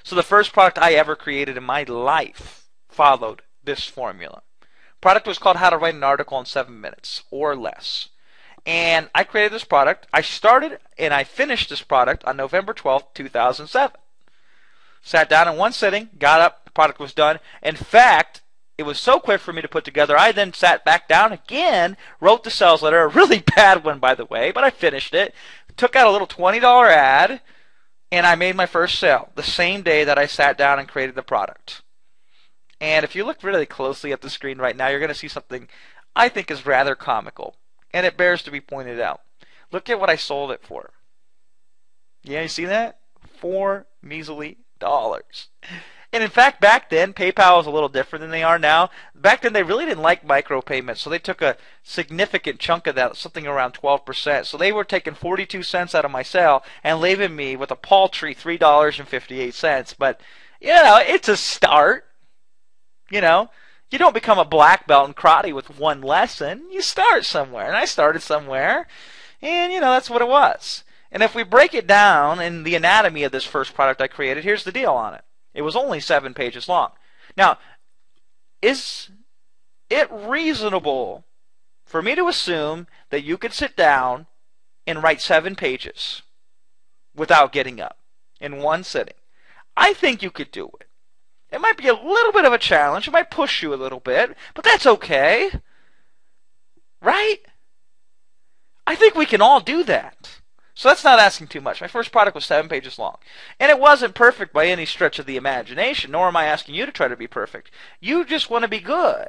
So the first product I ever created in my life followed this formula. Product was called How to Write an Article in 7 Minutes or Less. And I created this product. I started and I finished this product on November 12th, 2007. Sat down in one sitting, got up, the product was done. In fact, it was so quick for me to put together, I then sat back down again, wrote the sales letter, a really bad one by the way, but I finished it, took out a little $20 ad, and I made my first sale the same day that I sat down and created the product. And if you look really closely at the screen right now, you're going to see something I think is rather comical, and it bears to be pointed out. Look at what I sold it for. Yeah, you see that? $4 measly. And in fact, back then, PayPal was a little different than they are now. Back then, they really didn't like micropayments, so they took a significant chunk of that, something around 12%. So they were taking 42 cents out of my sale and leaving me with a paltry $3.58. But, you know, it's a start. You know, you don't become a black belt in karate with one lesson. You start somewhere, and I started somewhere, and, you know, that's what it was. And if we break it down in the anatomy of this first product I created, here's the deal on it. It was only 7 pages long. Now, is it reasonable for me to assume that you could sit down and write 7 pages without getting up in one sitting? I think you could do it. It might be a little bit of a challenge. It might push you a little bit, but that's okay. Right? I think we can all do that. So that's not asking too much. My first product was 7 pages long. And it wasn't perfect by any stretch of the imagination, nor am I asking you to try to be perfect. You just want to be good.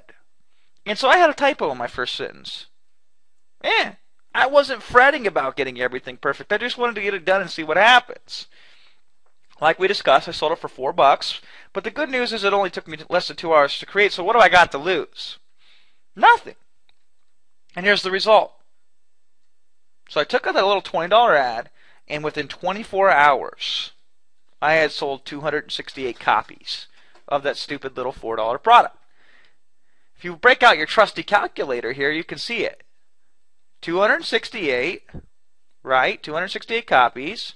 And so I had a typo in my first sentence. I wasn't fretting about getting everything perfect. I just wanted to get it done and see what happens. Like we discussed, I sold it for $4. But the good news is it only took me less than 2 hours to create, so what do I got to lose? Nothing. And here's the result. So I took out that little $20 ad, and within 24 hours, I had sold 268 copies of that stupid little $4 product. If you break out your trusty calculator here, you can see it. 268, right? 268 copies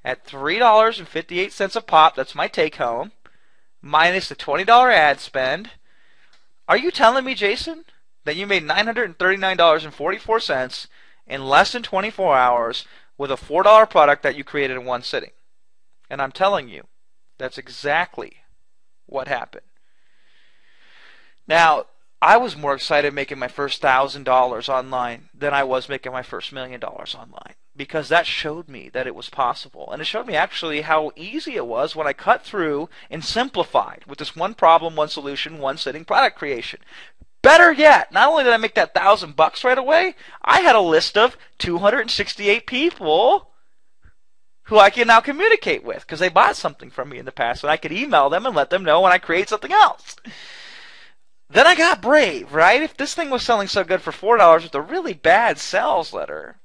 at $3.58 a pop. That's my take home. Minus the $20 ad spend. Are you telling me, Jason, that you made $939.44 in less than 24 hours with a $4 product that you created in one sitting? And I'm telling you, that's exactly what happened. Now, I was more excited making my first $1,000 online than I was making my first $1 million online, because that showed me that it was possible. And it showed me actually how easy it was when I cut through and simplified with this one problem, one solution, one sitting product creation. Better yet, not only did I make that $1,000 right away, I had a list of 268 people who I can now communicate with because they bought something from me in the past, and I could email them and let them know when I create something else. Then I got brave, right? If this thing was selling so good for $4 with a really bad sales letter,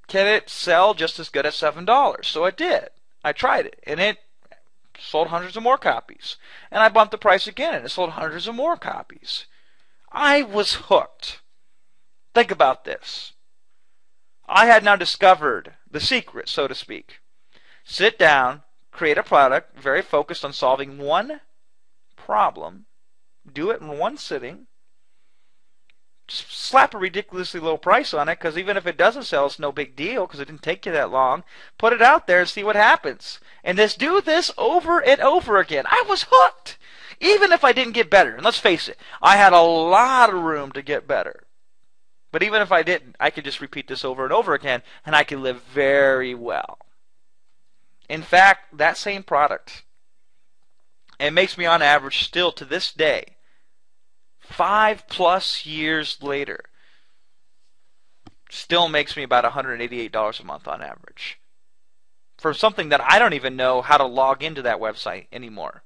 can it sell just as good at $7? So it did. I tried it, and it sold hundreds of more copies. And I bumped the price again, and it sold hundreds of more copies. I was hooked. Think about this. I had now discovered the secret, so to speak. Sit down, create a product, very focused on solving one problem, do it in one sitting, slap a ridiculously low price on it, because even if it doesn't sell, it's no big deal, because it didn't take you that long. Put it out there and see what happens. And just do this over and over again. I was hooked, even if I didn't get better. And let's face it, I had a lot of room to get better. But even if I didn't, I could just repeat this over and over again, and I could live very well. In fact, that same product, it makes me on average still to this day, 5+ years later, still makes me about $188 a month on average. For something that I don't even know how to log into that website anymore.